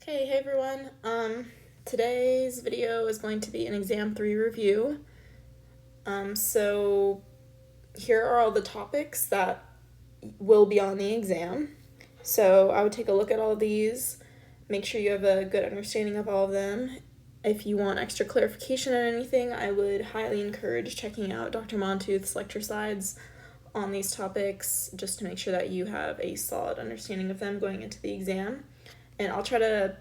Okay, hey everyone. Today's video is going to be an exam 3 review. So here are all the topics that will be on the exam. So I would take a look at all of these, make sure you have a good understanding of all of them. If you want extra clarification on anything, I would highly encourage checking out Dr. Montooth's lecture slides on these topics just to make sure that you have a solid understanding of them going into the exam. And I'll try to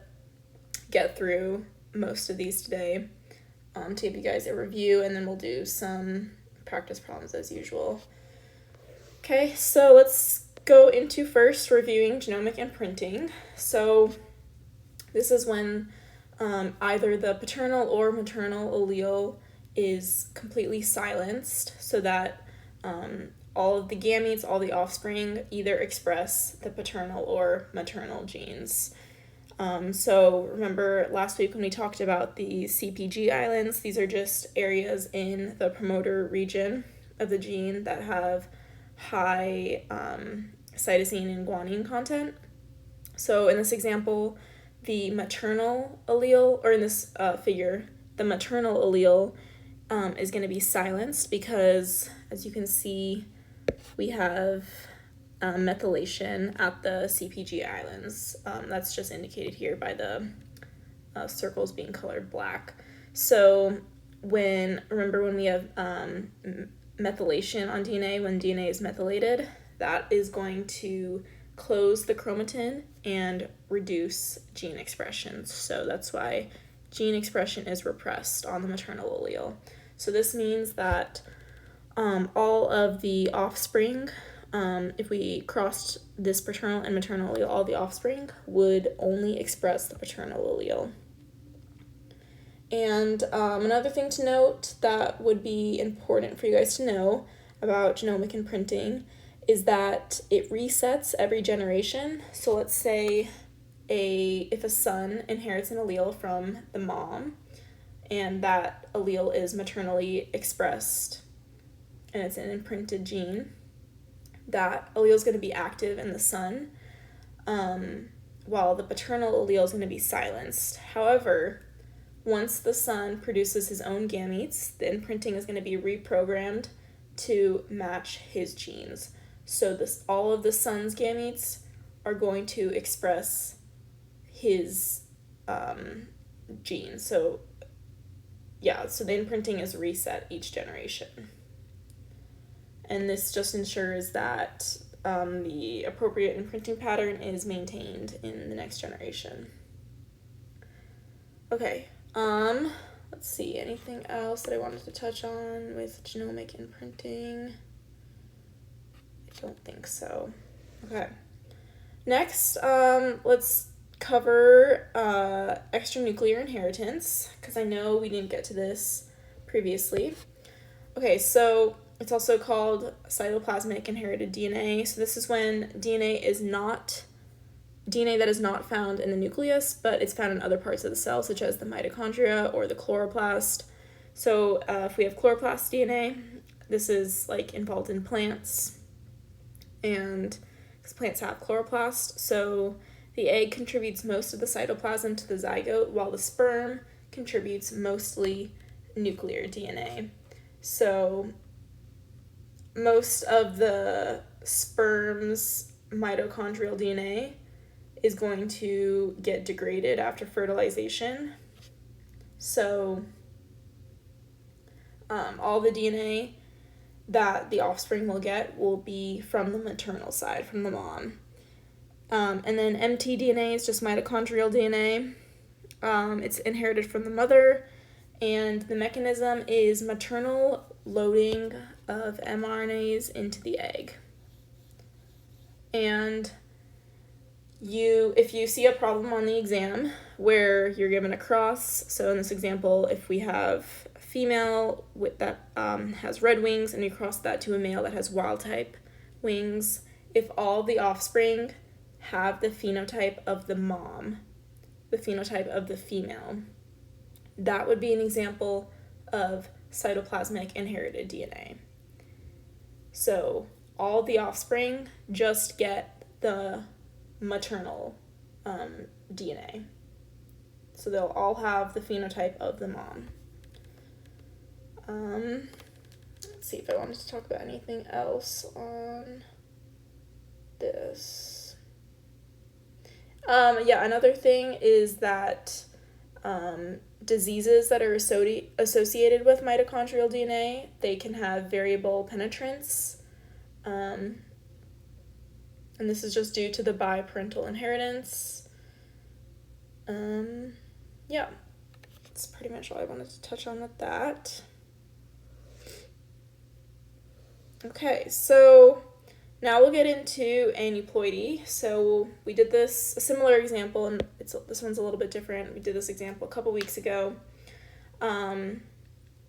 get through most of these today to give you guys a review, and then we'll do some practice problems as usual. Okay, so let's go into first reviewing genomic imprinting. So this is when either the paternal or maternal allele is completely silenced so that all of the gametes, all the offspring, either express the paternal or maternal genes. So remember last week when we talked about the CPG islands, these are just areas in the promoter region of the gene that have high cytosine and guanine content. So in this example, the maternal allele, or in this figure, the maternal allele is going to be silenced because, as you can see, we have methylation at the CPG islands. That's just indicated here by the circles being colored black. So remember when we have methylation on DNA, when DNA is methylated, that is going to close the chromatin and reduce gene expression. So that's why gene expression is repressed on the maternal allele. So this means that all of the offspring, if we crossed this paternal and maternal allele, all the offspring would only express the paternal allele. And another thing to note that would be important for you guys to know about genomic imprinting is that it resets every generation. So let's say if a son inherits an allele from the mom, and that allele is maternally expressed, and it's an imprinted gene, that allele is going to be active in the son, while the paternal allele is going to be silenced. However, once the son produces his own gametes, the imprinting is going to be reprogrammed to match his genes. So all of the son's gametes are going to express his genes. So the imprinting is reset each generation. And this just ensures that the appropriate imprinting pattern is maintained in the next generation. Okay, let's see, anything else that I wanted to touch on with genomic imprinting? I don't think so. Okay, next, let's cover extranuclear inheritance, because I know we didn't get to this previously. Okay, so it's also called cytoplasmic inherited DNA. So this is when DNA that is not found in the nucleus, but it's found in other parts of the cell, such as the mitochondria or the chloroplast. So if we have chloroplast DNA, this is involved in plants, and because plants have chloroplast, so the egg contributes most of the cytoplasm to the zygote, while the sperm contributes mostly nuclear DNA. So most of the sperm's mitochondrial DNA is going to get degraded after fertilization. So all the DNA that the offspring will get will be from the maternal side, from the mom. And then mtDNA is just mitochondrial DNA. It's inherited from the mother, and the mechanism is maternal loading of mRNAs into the egg. And if you see a problem on the exam where you're given a cross, so in this example, if we have a female that has red wings and we cross that to a male that has wild type wings, if all the offspring have the phenotype of the mom, the phenotype of the female, that would be an example of cytoplasmic inherited DNA. So all the offspring just get the maternal DNA. So they'll all have the phenotype of the mom. Let's see if I wanted to talk about anything else on this. Another thing is that diseases that are associated with mitochondrial DNA, they can have variable penetrance. And this is just due to the biparental inheritance. That's pretty much all I wanted to touch on with that. Okay, so now we'll get into aneuploidy. So we did a similar example, and this one's a little bit different. We did this example a couple weeks ago. And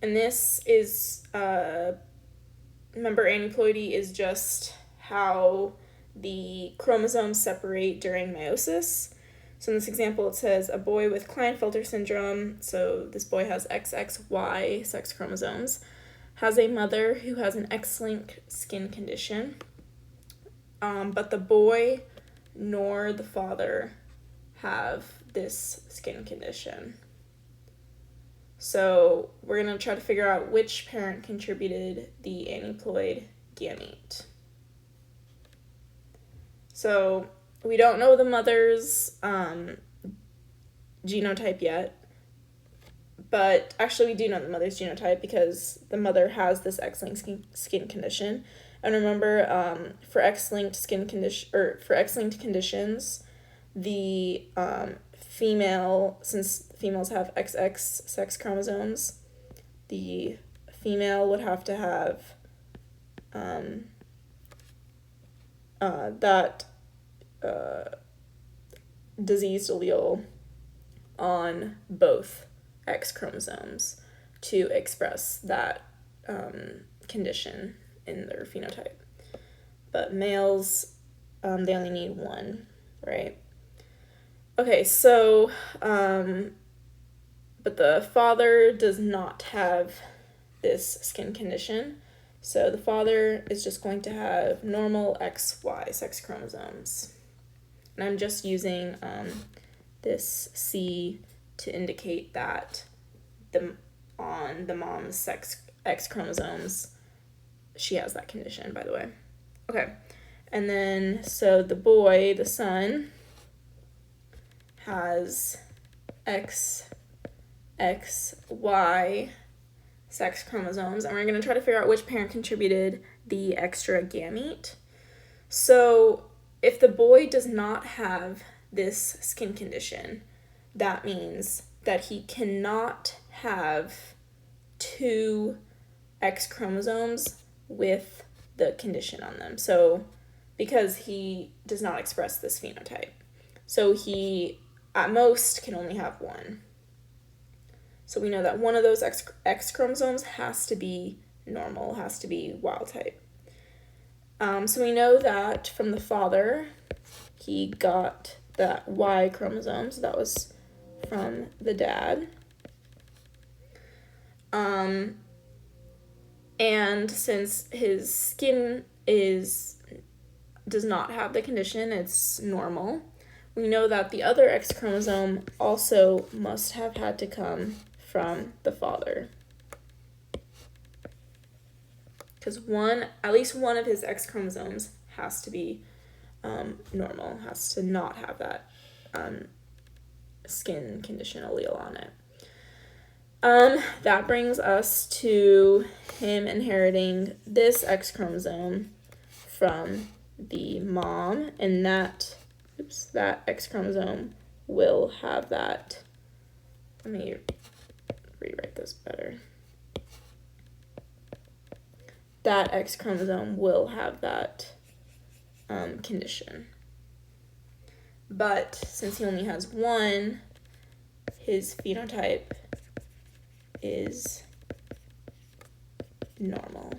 this is, remember, aneuploidy is just how the chromosomes separate during meiosis. So in this example, it says a boy with Klinefelter syndrome, so this boy has XXY sex chromosomes, has a mother who has an X-linked skin condition, but the boy nor the father have this skin condition. So we're going to try to figure out which parent contributed the aneuploid gamete. So we don't know the mother's genotype yet, but actually we do know the mother's genotype because the mother has this X-linked skin condition. And remember, for X-linked conditions, the female, since females have XX sex chromosomes, the female would have to have that diseased allele on both X chromosomes to express that condition in their phenotype. But males, they only need one, right? Okay, so, but the father does not have this skin condition. So the father is just going to have normal XY sex chromosomes. And I'm just using this C to indicate that on the mom's X chromosomes, she has that condition, by the way. Okay, and then, so the boy, the son, has XXY sex chromosomes, and we're going to try to figure out which parent contributed the extra gamete. So if the boy does not have this skin condition, that means that he cannot have two X chromosomes with the condition on them. So because he does not express this phenotype. So he, at most, can only have one. So we know that one of those X chromosomes has to be normal, has to be wild type. So we know that from the father, he got that Y chromosome, so that was from the dad. And since his skin does not have the condition, it's normal, we know that the other X chromosome also must have had to come from the father. Because at least one of his X chromosomes has to be normal, has to not have that skin condition allele on it. That brings us to him inheriting this X chromosome from the mom, and that X chromosome will have that. Let me rewrite this better. That X chromosome will have that condition. But since he only has one, his phenotype is normal.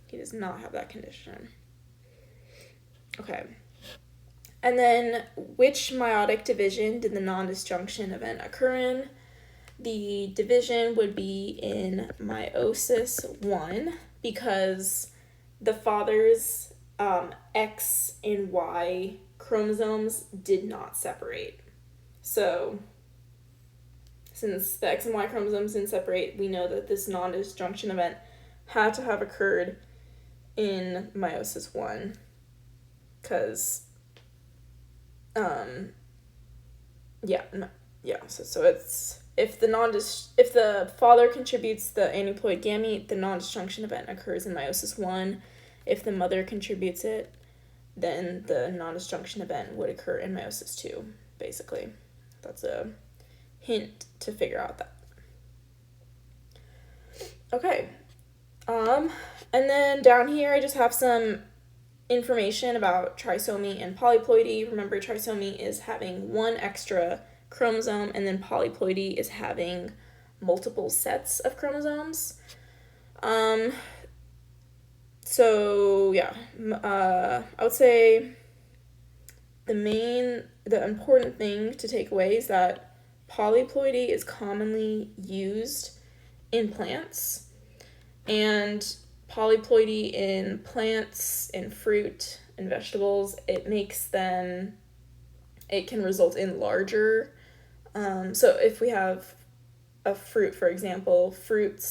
He does not have that condition. Okay. And then, which meiotic division did the non-disjunction event occur in? The division would be in meiosis 1 because the father's X and Y chromosomes did not separate. So since the X and Y chromosomes didn't separate, we know that this non-disjunction event had to have occurred in meiosis 1 because so it's if the father contributes the aneuploid gamete, the non-disjunction event occurs in meiosis 1. If the mother contributes it, then the non-disjunction event would occur in meiosis 2, basically. That's a hint to figure out that. Okay. And then down here I just have some information about trisomy and polyploidy. Remember, trisomy is having one extra chromosome, and then polyploidy is having multiple sets of chromosomes. So yeah, I would say the important thing to take away is that polyploidy is commonly used in plants, and polyploidy in plants, in fruit, and vegetables, it can result in larger. So if we have a fruit, for example, fruit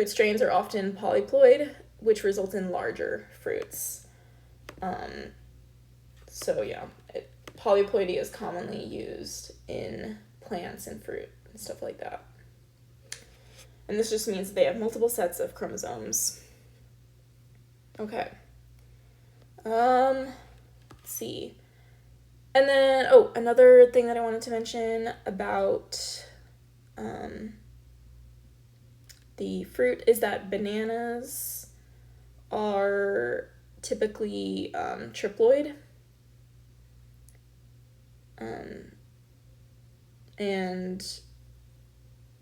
strains are often polyploid, which result in larger fruits. So yeah, polyploidy is commonly used in plants and fruit and stuff like that. And this just means they have multiple sets of chromosomes. Okay. Let's see. And then, another thing that I wanted to mention about the fruit is that bananas are typically triploid. And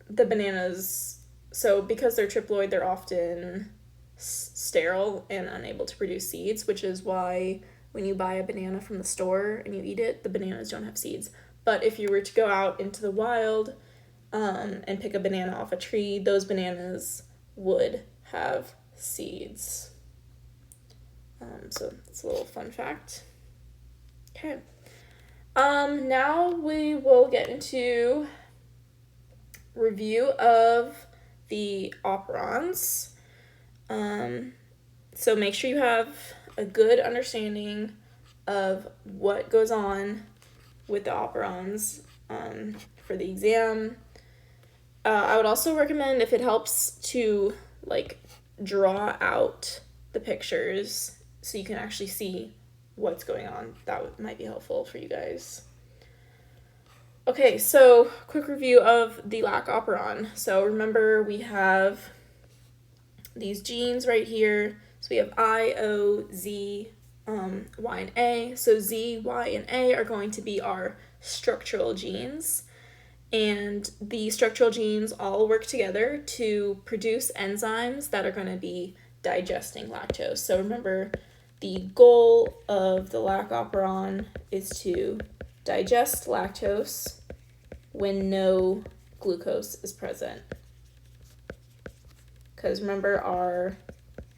the bananas, so because they're triploid, they're often sterile and unable to produce seeds, which is why when you buy a banana from the store and you eat it, the bananas don't have seeds. But if you were to go out into the wild and pick a banana off a tree, those bananas would have seeds. So it's a little fun fact. Okay. Now we will get into review of the operons. So make sure you have a good understanding of what goes on with the operons for the exam. I would also recommend, if it helps, to draw out the pictures so you can actually see what's going on. That might be helpful for you guys. Okay, so quick review of the lac operon. So remember, we have these genes right here. So we have I, O, Z, Y, and A. So Z, Y, and A are going to be our structural genes. And the structural genes all work together to produce enzymes that are going to be digesting lactose. So remember, the goal of the lac operon is to digest lactose when no glucose is present. Because remember,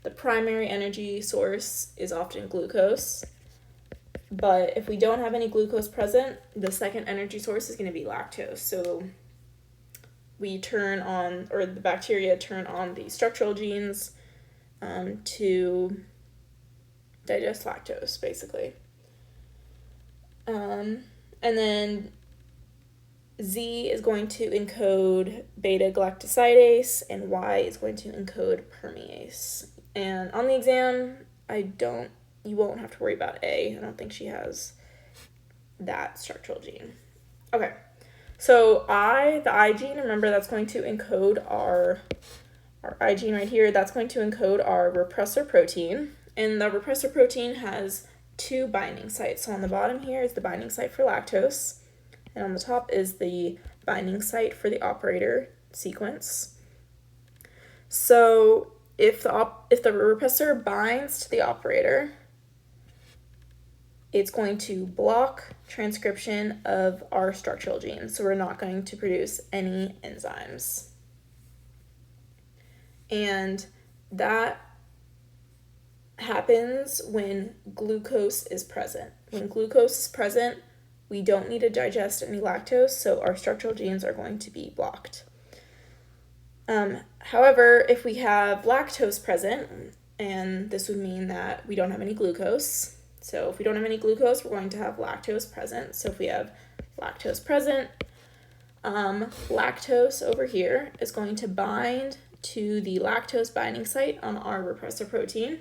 the primary energy source is often glucose. But if we don't have any glucose present, the second energy source is going to be lactose. So the bacteria turn on the structural genes to digest lactose, basically. And then Z is going to encode beta-galactosidase, and Y is going to encode permease. And on the exam, you won't have to worry about A. I don't think she has that structural gene. Okay, so the I gene, remember, that's going to encode our I gene right here. That's going to encode our repressor protein. And the repressor protein has two binding sites. So on the bottom here is the binding site for lactose, and on the top is the binding site for the operator sequence. So if the repressor binds to the operator, it's going to block transcription of our structural genes. So we're not going to produce any enzymes. And that happens when glucose is present. When glucose is present, we don't need to digest any lactose, so our structural genes are going to be blocked. However, if we have lactose present, and this would mean that we don't have any glucose. So if we don't have any glucose, we're going to have lactose present. So if we have lactose present, lactose over here is going to bind to the lactose binding site on our repressor protein,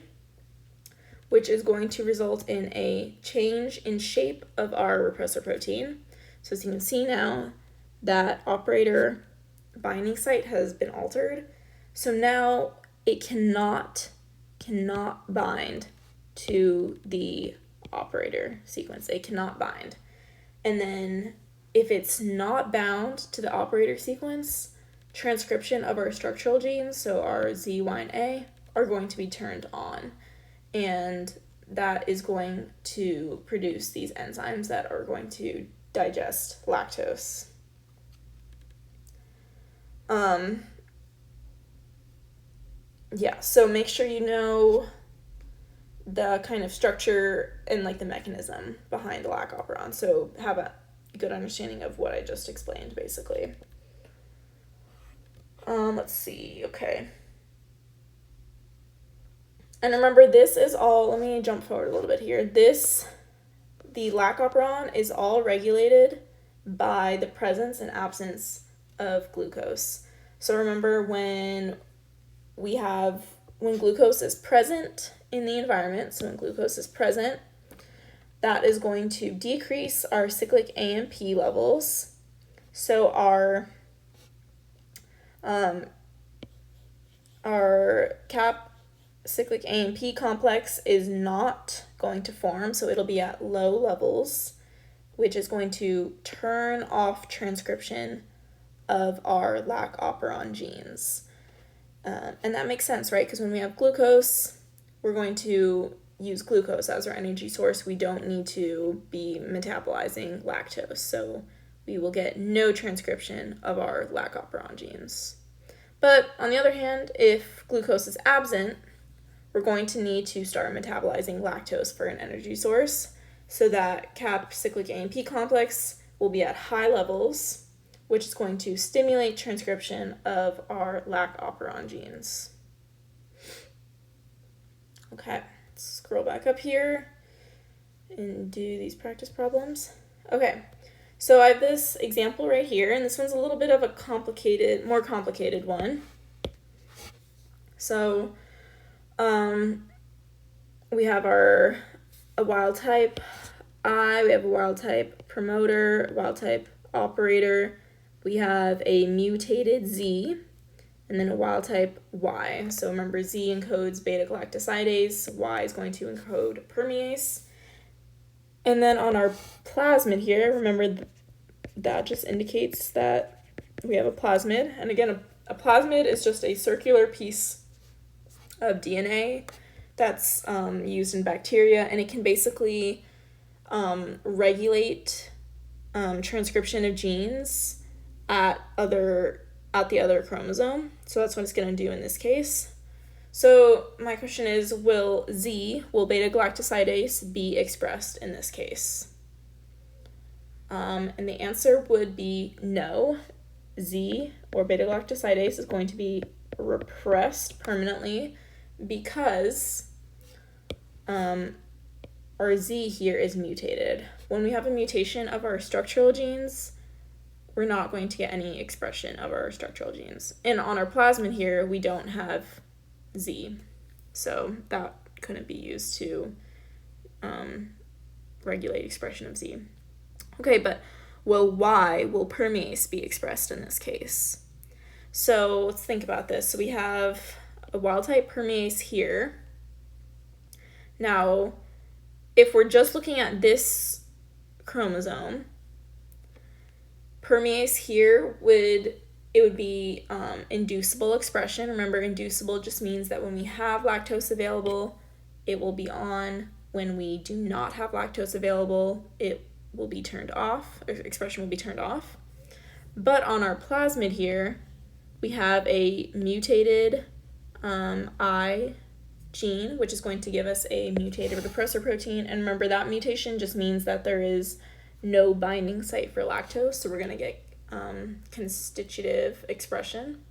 which is going to result in a change in shape of our repressor protein. So as you can see now, that operator binding site has been altered. So now it cannot bind to the operator sequence. It cannot bind. And then if it's not bound to the operator sequence, transcription of our structural genes, so our Z, Y, and A, are going to be turned on. And that is going to produce these enzymes that are going to digest lactose. So make sure you know the kind of structure and like the mechanism behind the lac operon. So have a good understanding of what I just explained, basically. Let's see, okay. And remember, this is all, let me jump forward a little bit here. The lac operon is all regulated by the presence and absence of glucose. So remember, when glucose is present in the environment, so when glucose is present, that is going to decrease our cyclic AMP levels. So our cap cyclic AMP complex is not going to form, so it'll be at low levels, which is going to turn off transcription of our lac operon genes. And that makes sense, right? Because when we have glucose, we're going to use glucose as our energy source. We don't need to be metabolizing lactose, so we will get no transcription of our lac operon genes. But on the other hand, if glucose is absent, we're going to need to start metabolizing lactose for an energy source, so that cap cyclic AMP complex will be at high levels, which is going to stimulate transcription of our lac operon genes. Okay, let's scroll back up here and do these practice problems. Okay, so I have this example right here, and this one's a little bit of a more complicated one. So we have a wild type I, we have a wild type promoter, wild type operator, we have a mutated Z, and then a wild type Y. So remember, Z encodes beta-galactosidase, Y is going to encode permease. And then on our plasmid here, remember that just indicates that we have a plasmid. And again, a plasmid is just a circular piece of DNA that's used in bacteria, and it can basically regulate transcription of genes at the other chromosome. So that's what it's going to do in this case. So my question is, will beta-galactosidase be expressed in this case? And the answer would be no. Z, or beta-galactosidase, is going to be repressed permanently because our Z here is mutated. When we have a mutation of our structural genes, we're not going to get any expression of our structural genes. And on our plasmid here, we don't have Z, so that couldn't be used to regulate expression of Z. Okay, but will permease be expressed in this case? So let's think about this. So we have a wild type permease here. Now, if we're just looking at this chromosome, permease here would be inducible expression. Remember, inducible just means that when we have lactose available, it will be on. When we do not have lactose available, it will be turned off, or expression will be turned off. But on our plasmid here, we have a mutated I gene, which is going to give us a mutated repressor protein. And remember, that mutation just means that there is no binding site for lactose, so we're going to get constitutive expression.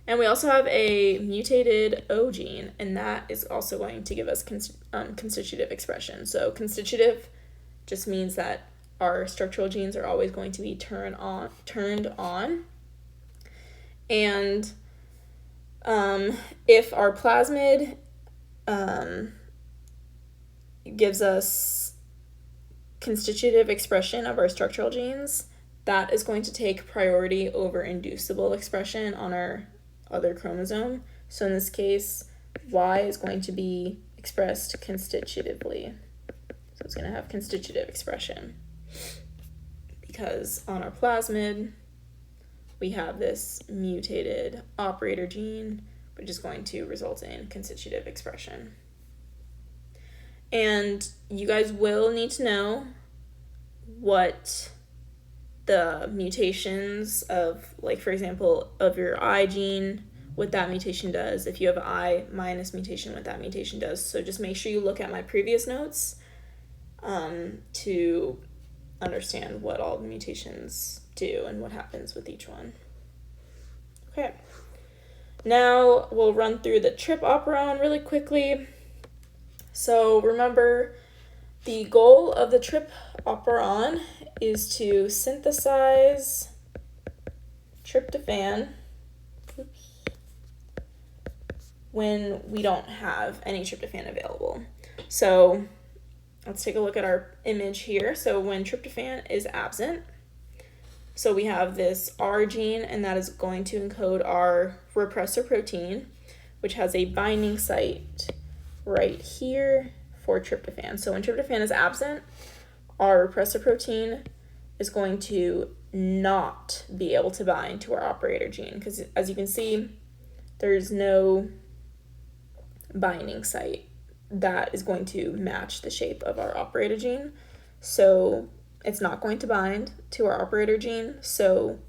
And we also have a mutated O gene, and that is also going to give us constitutive expression. So constitutive just means that our structural genes are always going to be turned on. And if our plasmid gives us constitutive expression of our structural genes, that is going to take priority over inducible expression on our other chromosome. So in this case, Y is going to be expressed constitutively. So it's going to have constitutive expression because on our plasmid, we have this mutated operator gene, which is going to result in constitutive expression. And you guys will need to know what the mutations of, like, for example, of your I gene, what that mutation does. If you have I minus mutation, what that mutation does. So just make sure you look at my previous notes to understand what all the mutations do and what happens with each one. Okay. Now we'll run through the trip operon really quickly. So remember, the goal of the trip operon is to synthesize tryptophan when we don't have any tryptophan available. So let's take a look at our image here. So when tryptophan is absent, so we have this R gene, and that is going to encode our repressor protein, which has a binding site right here for tryptophan. So when tryptophan is absent, our repressor protein is going to not be able to bind to our operator gene, because as you can see, there's no binding site that is going to match the shape of our operator gene. So it's not going to bind to our operator gene. So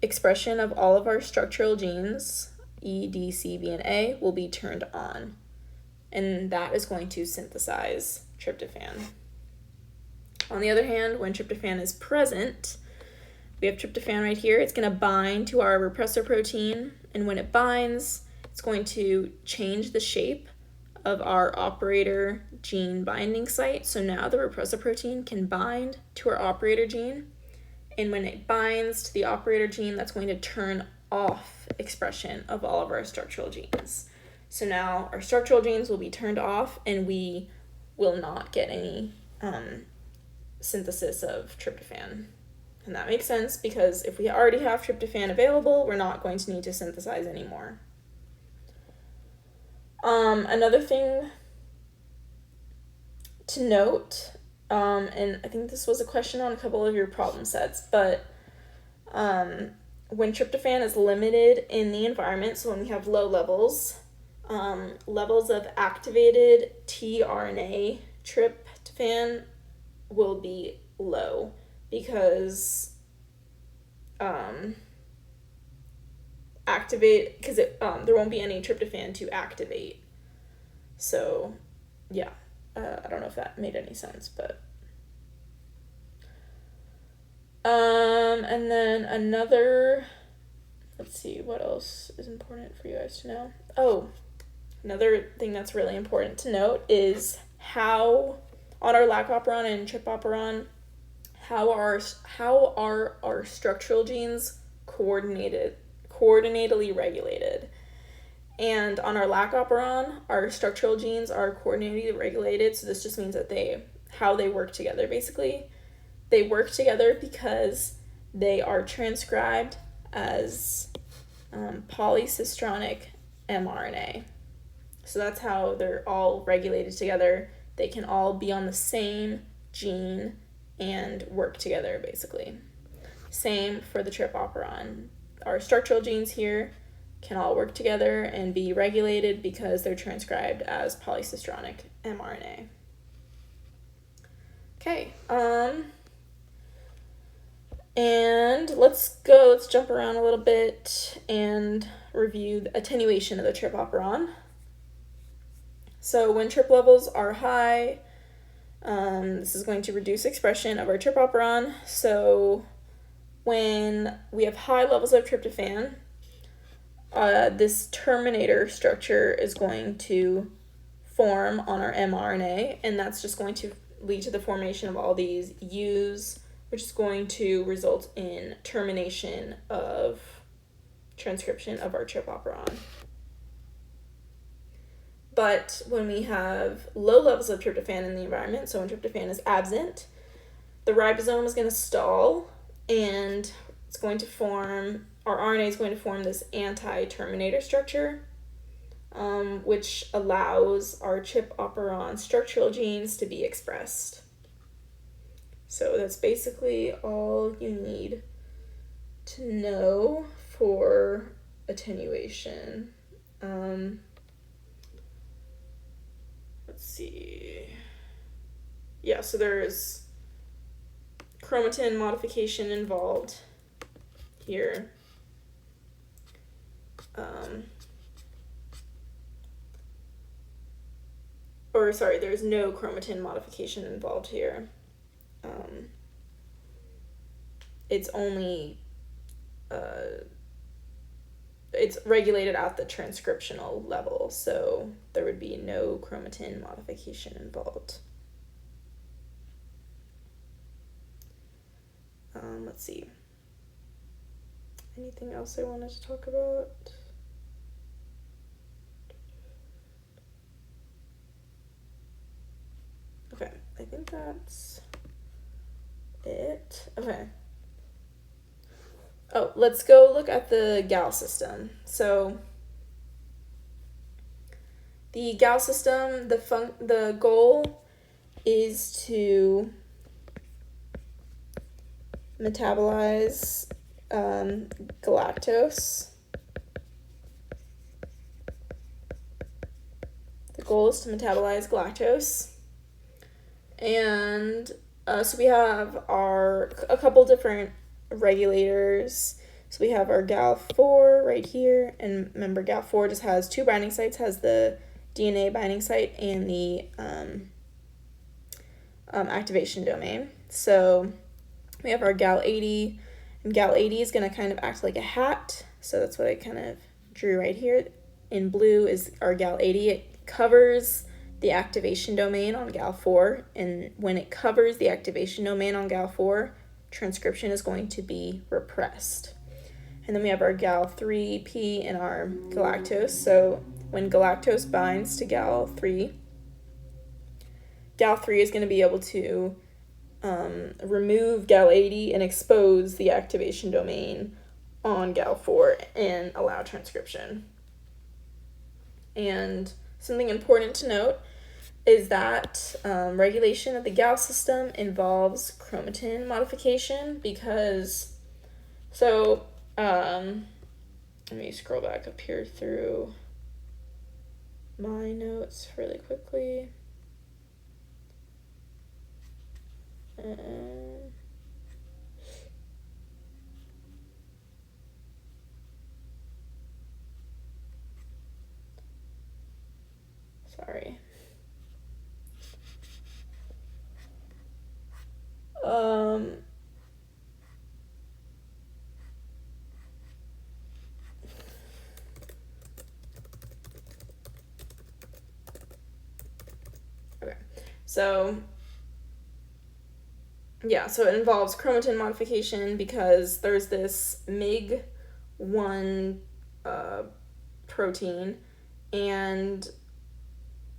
expression of all of our structural genes, E, D, C, B, and A, will be turned on. And that is going to synthesize tryptophan. On the other hand, when tryptophan is present, we have tryptophan right here. It's going to bind to our repressor protein, and when it binds, it's going to change the shape of our operator gene binding site. So now the repressor protein can bind to our operator gene, and when it binds to the operator gene, that's going to turn off expression of all of our structural genes. So now our structural genes will be turned off, and we will not get any synthesis of tryptophan. And that makes sense because if we already have tryptophan available, we're not going to need to synthesize anymore. Another thing to note, and I think this was a question on a couple of your problem sets, but when tryptophan is limited in the environment, so when we have low levels, levels of activated tRNA tryptophan will be low because there won't be any tryptophan to activate. So yeah, I don't know if that made any sense, but and then let's see, what else is important for you guys to know? Oh, another thing that's really important to note is how on our lac operon and trip operon, how are our structural genes coordinatedly regulated. And on our lac operon, our structural genes are coordinatedly regulated, so this just means that how they work together, basically. They work together because they are transcribed as polycistronic mRNA. So that's how they're all regulated together. They can all be on the same gene and work together, basically. Same for the trip operon. Our structural genes here can all work together and be regulated because they're transcribed as polycistronic mRNA. Okay, and let's jump around a little bit and review the attenuation of the trip operon. So when trip levels are high, This is going to reduce expression of our triproperon. So when we have high levels of tryptophan, this terminator structure is going to form on our mRNA, and that's just going to lead to the formation of all these U's, which is going to result in termination of transcription of our triproperon. But when we have low levels of tryptophan in the environment, so when tryptophan is absent, the ribosome is going to stall, and it's going to form, our RNA is going to form this anti-terminator structure, which allows our triproperon structural genes to be expressed. So that's basically all you need to know for attenuation. Let's see. Yeah, so there's chromatin modification involved here. There's no chromatin modification involved here. It's only, it's regulated at the transcriptional level, so there would be no chromatin modification involved. Let's see. Anything else I wanted to talk about? Okay, I think that's it. Okay. Oh, let's go look at the GAL system. So the GAL system, the goal is to metabolize galactose. The goal is to metabolize galactose. And so we have a couple different regulators. So we have our GAL4 right here, and remember GAL4 just has two binding sites, has the DNA binding site and the activation domain. So we have our GAL80, and GAL80 is going to kind of act like a hat, so that's what I kind of drew right here. In blue is our GAL80. It covers the activation domain on GAL4, and when it covers the activation domain on GAL4, transcription is going to be repressed. And then we have our GAL3P and our galactose. So when galactose binds to GAL3 is going to be able to remove GAL80 and expose the activation domain on GAL4 and allow transcription. And something important to note is that regulation of the GAL system involves chromatin modification because, let me scroll back up here through my notes really quickly. Sorry. Okay, so it involves chromatin modification because there's this MIG-1 protein, and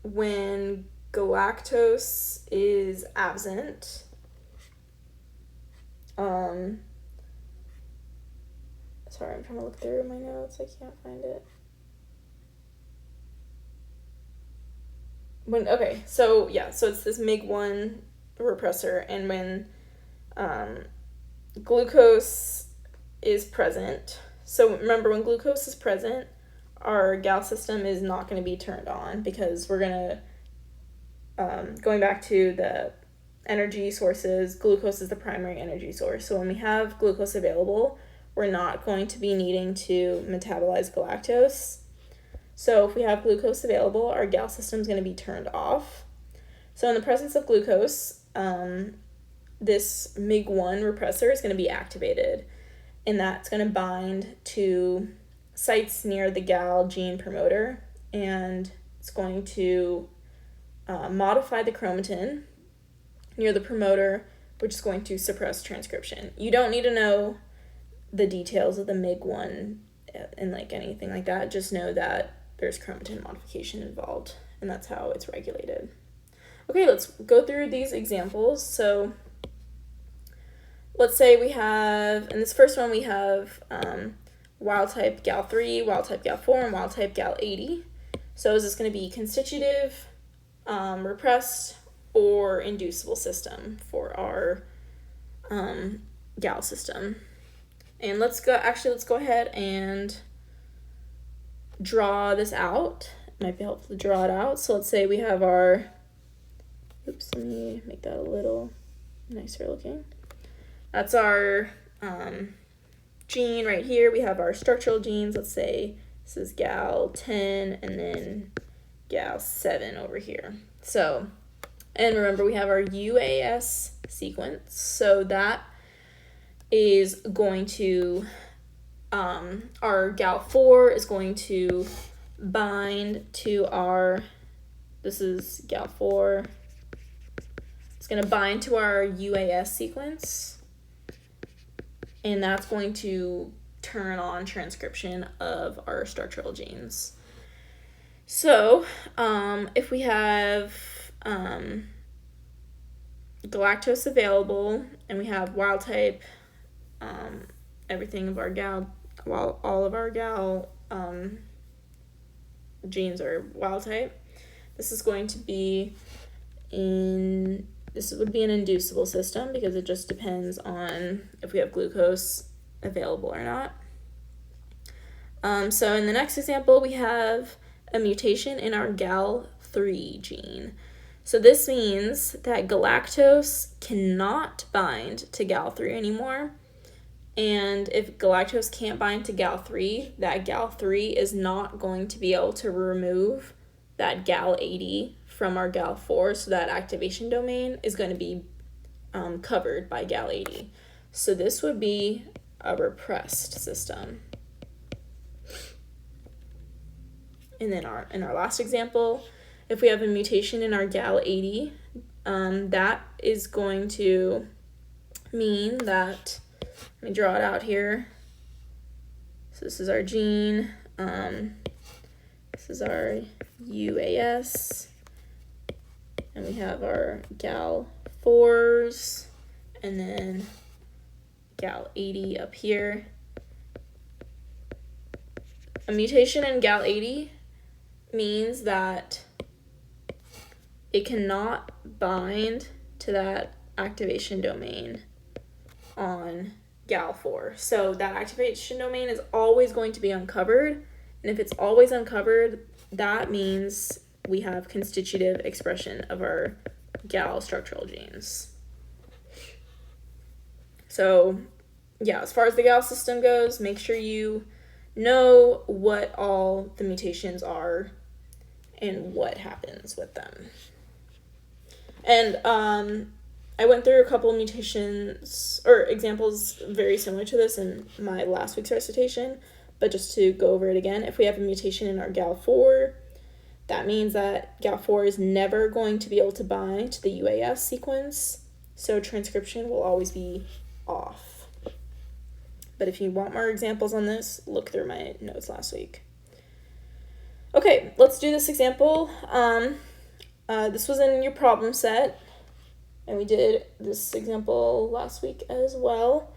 when galactose is absent, sorry, I'm trying to look through my notes, I can't find it. So it's this MIG-1 repressor, and when glucose is present, so remember, when glucose is present, our GAL system is not going to be turned on because we're going to, going back to the energy sources, glucose is the primary energy source. So when we have glucose available, we're not going to be needing to metabolize galactose. So if we have glucose available, our GAL system is going to be turned off. So in the presence of glucose, this MIG-1 repressor is going to be activated, and that's going to bind to sites near the GAL gene promoter, and it's going to modify the chromatin near the promoter, which is going to suppress transcription. You don't need to know the details of the MIG-1 and like anything like that. Just know that there's chromatin modification involved, and that's how it's regulated. Okay, let's go through these examples. So let's say we have, in this first one, we have wild type GAL3, wild type GAL4, and wild type GAL80. So is this going to be constitutive, repressed, or inducible system for our GAL system? And let's go ahead and draw this out. It might be helpful to draw it out. So let's say we have our, oops, let me make that a little nicer looking. That's our gene right here. We have our structural genes. Let's say this is GAL10 and then GAL7 over here. So, and remember we have our UAS sequence. So that is going to, our GAL4 is going to bind to our, this is GAL4, it's going to bind to our UAS sequence, and that's going to turn on transcription of our structural genes. So, if we have galactose available and we have wild type, everything of our GAL, well, all of our GAL genes are wild type, this is going to be this would be an inducible system because it just depends on if we have glucose available or not. So in the next example, we have a mutation in our GAL3 gene. So this means that galactose cannot bind to GAL3 anymore. And if galactose can't bind to GAL3, that GAL3 is not going to be able to remove that GAL80 from our GAL4, so that activation domain is going to be covered by GAL80. So this would be a repressed system. And then in our last example, if we have a mutation in our GAL80, that is going to mean that, let me draw it out here. So this is our gene, this is our UAS, and we have our GAL4s, and then GAL80 up here. A mutation in GAL80 means that it cannot bind to that activation domain on GAL4. So that activation domain is always going to be uncovered, and if it's always uncovered, that means we have constitutive expression of our GAL structural genes. So yeah, as far as the GAL system goes, make sure you know what all the mutations are and what happens with them. And I went through a couple mutations or examples very similar to this in my last week's recitation, but just to go over it again, if we have a mutation in our GAL4, that means that GAL4 is never going to be able to bind to the UAS sequence, so transcription will always be off. But if you want more examples on this, look through my notes last week. Okay, let's do this example. This was in your problem set, and we did this example last week as well.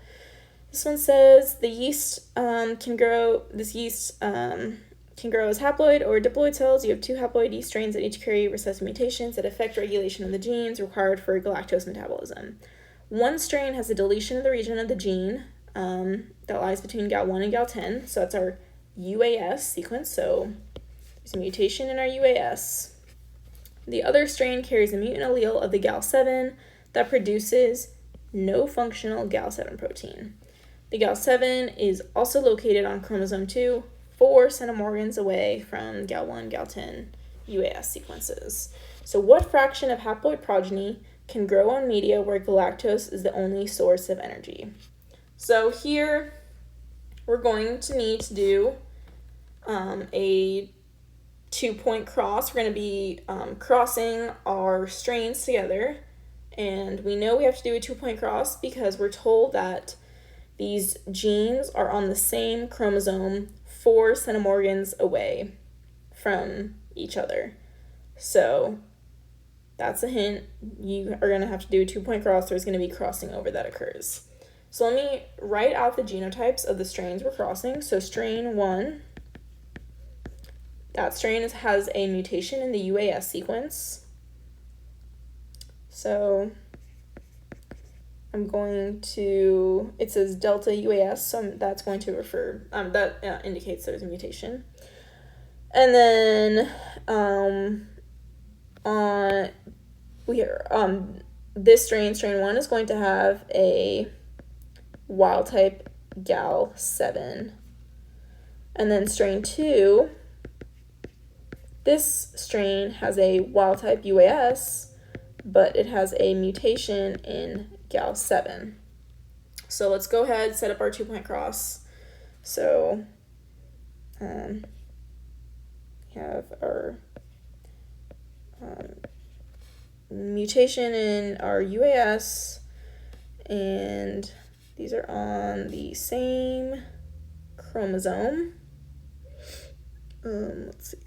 This one says the yeast can grow as haploid or diploid cells. You have two haploid yeast strains that each carry recessive mutations that affect regulation of the genes required for galactose metabolism. One strain has a deletion of the region of the gene that lies between GAL1 and GAL10, so that's our UAS sequence, so there's a mutation in our UAS. The other strain carries a mutant allele of the GAL7 that produces no functional GAL7 protein. The GAL7 is also located on chromosome 2, 4 centimorgans away from GAL1, GAL10 UAS sequences. So what fraction of haploid progeny can grow on media where galactose is the only source of energy? So here we're going to need to do a 2-point cross. We're going to be crossing our strains together, and we know we have to do a 2-point cross because we're told that these genes are on the same chromosome 4 centimorgans away from each other. So that's a hint. You are going to have to do a 2-point cross. There's going to be crossing over that occurs. So let me write out the genotypes of the strains we're crossing. So strain 1, that strain has a mutation in the UAS sequence. So I'm going to, it says delta UAS, so that's going to refer, that indicates there's a mutation. And then this strain 1, is going to have a wild type GAL7. And then strain 2, this strain has a wild type UAS, but it has a mutation in GAL7. So let's go ahead, set up our 2-point cross. So we have our mutation in our UAS, and these are on the same chromosome. Let's see.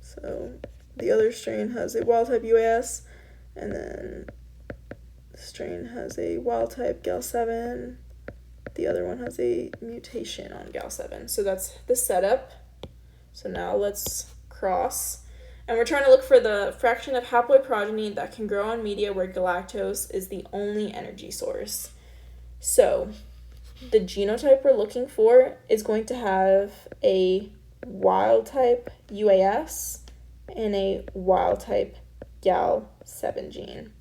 So the other strain has a wild type UAS, and then the strain has a wild type GAL7. The other one has a mutation on GAL7. So that's the setup. So now let's cross. And we're trying to look for the fraction of haploid progeny that can grow on media where galactose is the only energy source. So the genotype we're looking for is going to have a wild type UAS and a wild type GAL7 gene.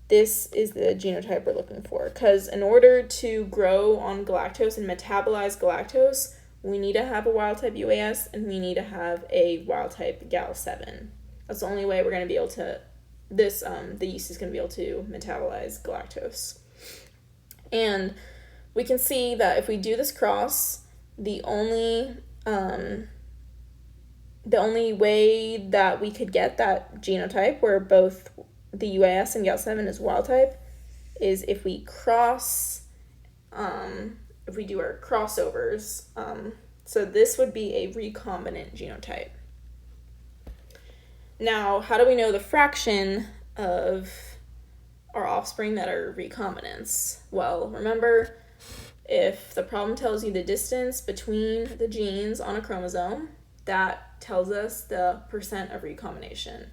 This is the genotype we're looking for, because in order to grow on galactose and metabolize galactose, we need to have a wild type UAS and we need to have a wild type GAL7. That's the only way we're going to be able to, the yeast is going to be able to metabolize galactose. And we can see that if we do this cross, the only way that we could get that genotype where both the UAS and GAL7 is wild type is if we cross, if we do our crossovers. So this would be a recombinant genotype. Now, how do we know the fraction of our offspring that are recombinants? Well, remember, if the problem tells you the distance between the genes on a chromosome, that tells us the percent of recombination.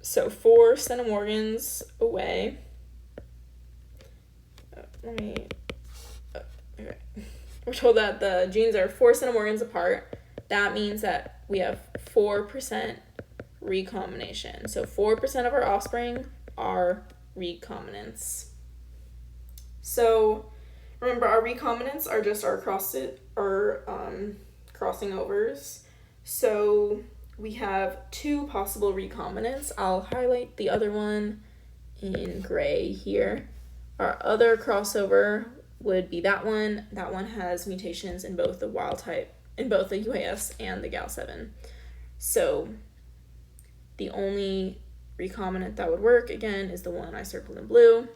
So 4 centimorgans away. Okay. We're told that the genes are 4 centimorgans apart. That means that we have 4% recombination. So 4% of our offspring are recombinants. So remember, our recombinants are just our crossing overs. So we have 2 possible recombinants. I'll highlight the other one in gray here. Our other crossover would be that one. That one has mutations in both the wild type, in both the UAS and the GAL7. So the only recombinant that would work, again, is the one I circled in blue.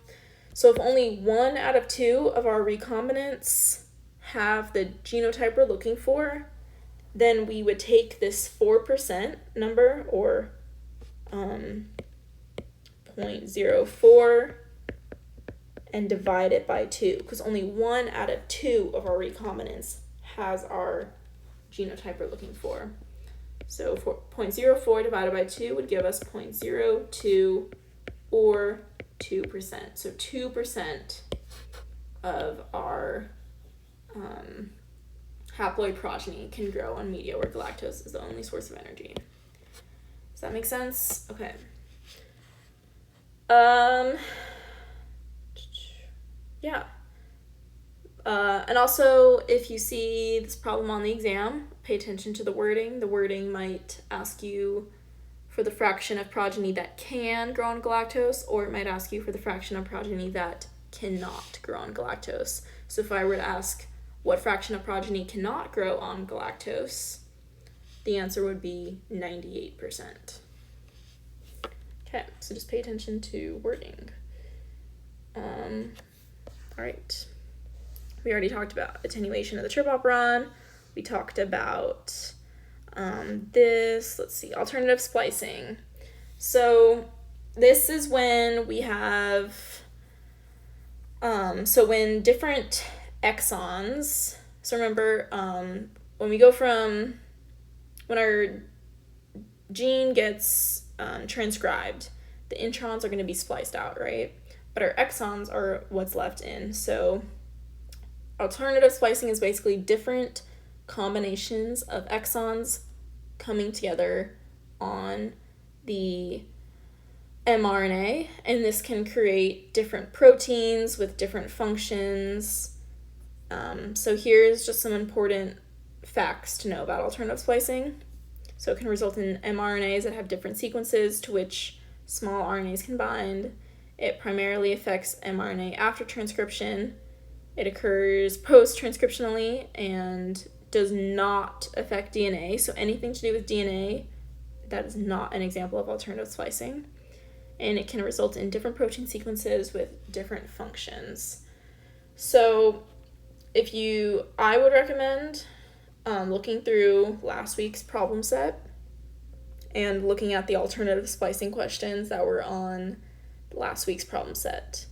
So if only 1 out of 2 of our recombinants have the genotype we're looking for, then we would take this 4% number, or 0.04, and divide it by 2, because only 1 out of 2 of our recombinants has our genotype we're looking for. So 0.04 divided by 2 would give us 0.02, or 2%. So 2% of our haploid progeny can grow on media where galactose is the only source of energy. Does that make sense? Okay. Yeah. And also, if you see this problem on the exam, pay attention to the wording. The wording might ask you for the fraction of progeny that can grow on galactose, or it might ask you for the fraction of progeny that cannot grow on galactose. So if I were to ask what fraction of progeny cannot grow on galactose, the answer would be 98%. Okay, so just pay attention to wording. All right. We already talked about attenuation of the trip operon. We talked about alternative splicing. So this is when we have, when different exons, so remember, when our gene gets transcribed, the introns are going to be spliced out, right? But our exons are what's left in. So alternative splicing is basically different combinations of exons coming together on the mRNA, and this can create different proteins with different functions. So here's just some important facts to know about alternative splicing. So it can result in mRNAs that have different sequences to which small RNAs can bind. It primarily affects mRNA after transcription. It occurs post-transcriptionally and does not affect DNA. So anything to do with DNA, that is not an example of alternative splicing. And it can result in different protein sequences with different functions. So I would recommend looking through last week's problem set and looking at the alternative splicing questions that were on last week's problem set.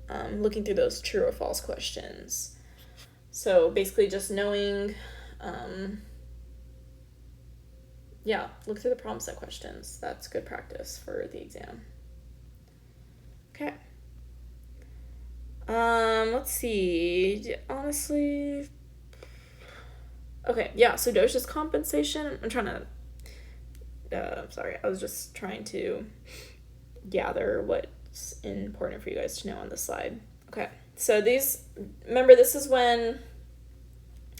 Looking through those true or false questions. So basically just knowing, look through the problem set questions. That's good practice for the exam. Okay. Let's see. Honestly, okay, yeah, so dosage compensation. I was just trying to gather what's important for you guys to know on this slide. Okay, so this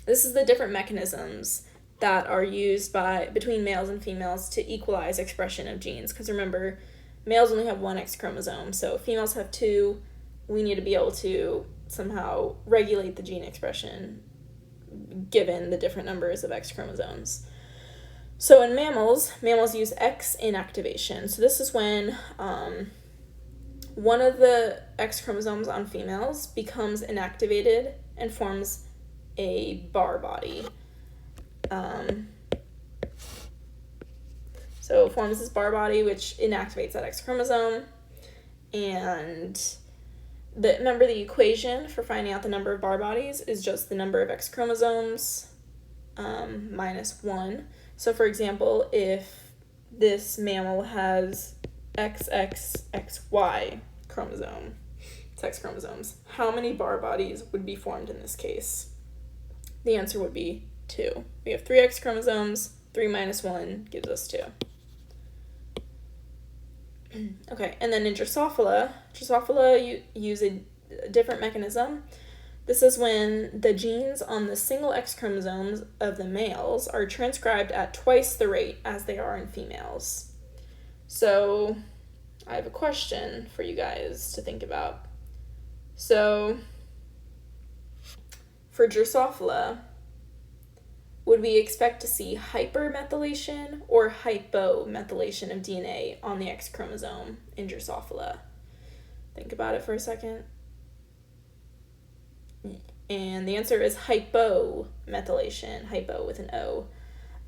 is the different mechanisms that are used between males and females to equalize expression of genes. Because remember, males only have one X chromosome, so females have two. We need to be able to somehow regulate the gene expression given the different numbers of X chromosomes. So in mammals use X inactivation. So this is when one of the X chromosomes on females becomes inactivated and forms a bar body. So it forms this bar body which inactivates that X chromosome. And remember the equation for finding out the number of bar bodies is just the number of X chromosomes minus 1. So for example, if this mammal has XXXY chromosome, sex chromosomes, how many bar bodies would be formed in this case? The answer would be 2. We have 3 X chromosomes, 3 minus 1 gives us 2. Okay, and then in Drosophila use a different mechanism. This is when the genes on the single X chromosomes of the males are transcribed at twice the rate as they are in females. So I have a question for you guys to think about. So for Drosophila, would we expect to see hypermethylation or hypomethylation of DNA on the X chromosome in Drosophila? Think about it for a second. And the answer is hypomethylation, hypo with an O.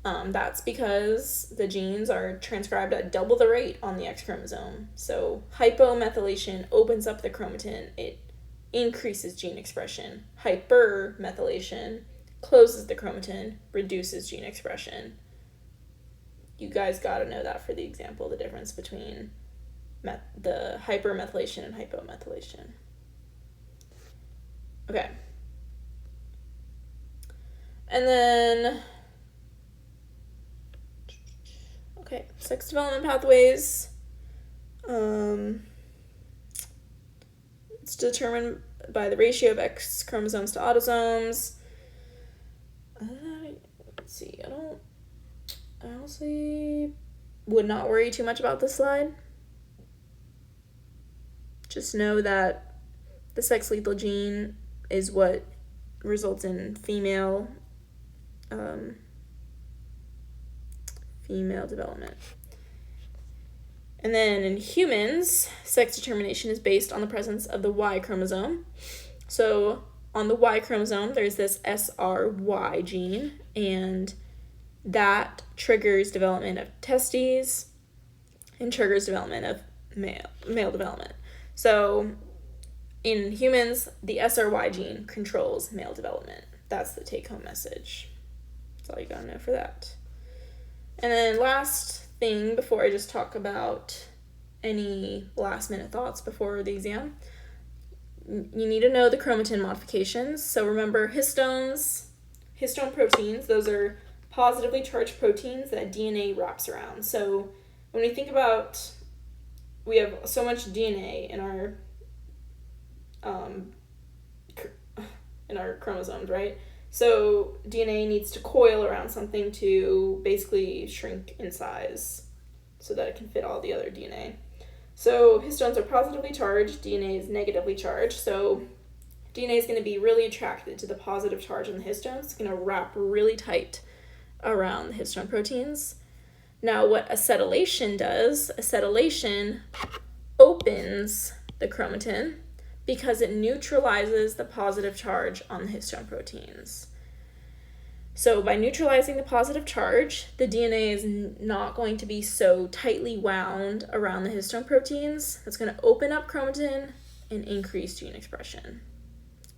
That's because the genes are transcribed at double the rate on the X chromosome. So hypomethylation opens up the chromatin. It increases gene expression. Hypermethylation closes the chromatin, reduces gene expression. You guys got to know that for the example, the difference between the hypermethylation and hypomethylation. Okay. And then, sex development pathways. It's determined by the ratio of X chromosomes to autosomes. let's see, I honestly would not worry too much about this slide. Just know that the sex lethal gene is what results in female development. And then in humans, sex determination is based on the presence of the Y chromosome. So on the Y chromosome, there's this SRY gene, and that triggers development of testes and triggers development of male development. So in humans, the SRY gene controls male development. That's the take-home message. That's all you gotta know for that. And then last thing, before I just talk about any last-minute thoughts before the exam, you need to know the chromatin modifications. So remember, histone proteins, those are positively charged proteins that DNA wraps around. So when we think about, we have so much DNA in our chromosomes, right? So DNA needs to coil around something to basically shrink in size so that it can fit all the other DNA. So histones are positively charged, DNA is negatively charged. So DNA is going to be really attracted to the positive charge on the histones. It's going to wrap really tight around the histone proteins. Now what acetylation does, acetylation opens the chromatin because it neutralizes the positive charge on the histone proteins. So by neutralizing the positive charge, the DNA is not going to be so tightly wound around the histone proteins. That's going to open up chromatin and increase gene expression.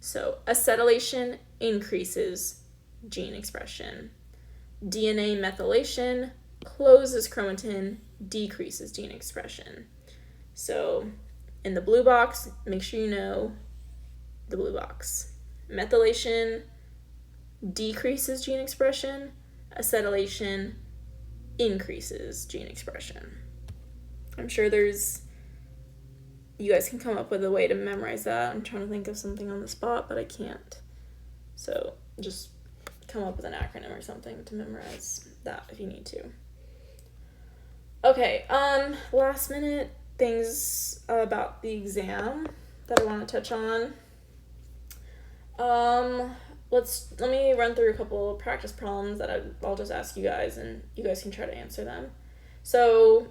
So acetylation increases gene expression. DNA methylation closes chromatin, decreases gene expression. So in the blue box, make sure you know the blue box. Methylation decreases gene expression. Acetylation increases gene expression. I'm sure you guys can come up with a way to memorize that. I'm trying to think of something on the spot, but I can't. So just come up with an acronym or something to memorize that if you need to. Okay, last minute things about the exam that I want to touch on. Let me run through a couple of practice problems that I'll just ask you guys, and you guys can try to answer them. So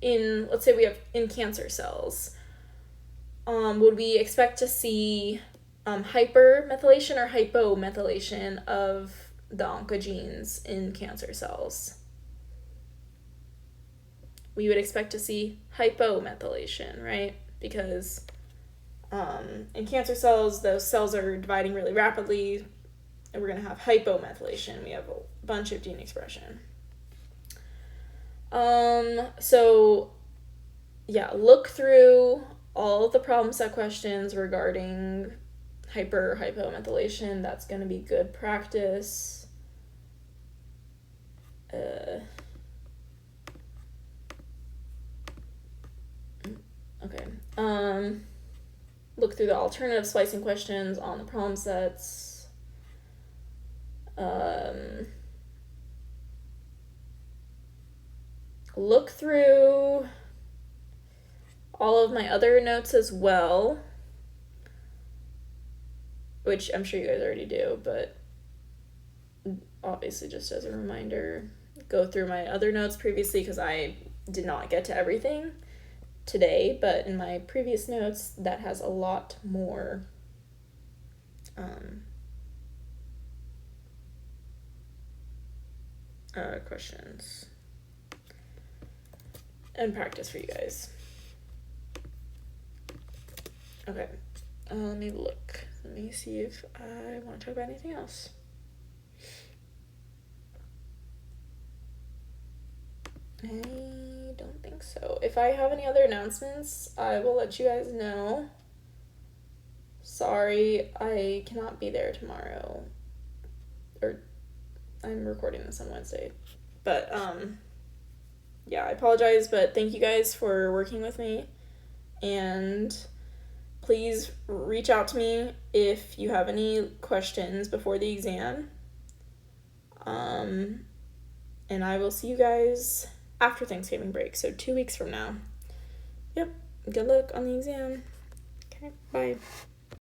let's say we have in cancer cells, would we expect to see hypermethylation or hypomethylation of the oncogenes in cancer cells? We would expect to see hypomethylation, right? Because in cancer cells, those cells are dividing really rapidly, and we're going to have hypomethylation. We have a bunch of gene expression. So yeah, look through all of the problem set questions regarding hypomethylation. That's going to be good practice. Okay. Look through the alternative splicing questions on the problem sets. Look through all of my other notes as well, which I'm sure you guys already do, but obviously just as a reminder, go through my other notes previously because I did not get to everything today, but in my previous notes that has a lot more questions and practice for you guys. Okay, let me look. Let me see if I want to talk about anything else. I don't think so. If I have any other announcements, I will let you guys know. Sorry, I cannot be there tomorrow. Or I'm recording this on Wednesday. But yeah, I apologize, but thank you guys for working with me. And please reach out to me if you have any questions before the exam. And I will see you guys after Thanksgiving break, so 2 weeks from now. Yep, good luck on the exam. Okay, bye.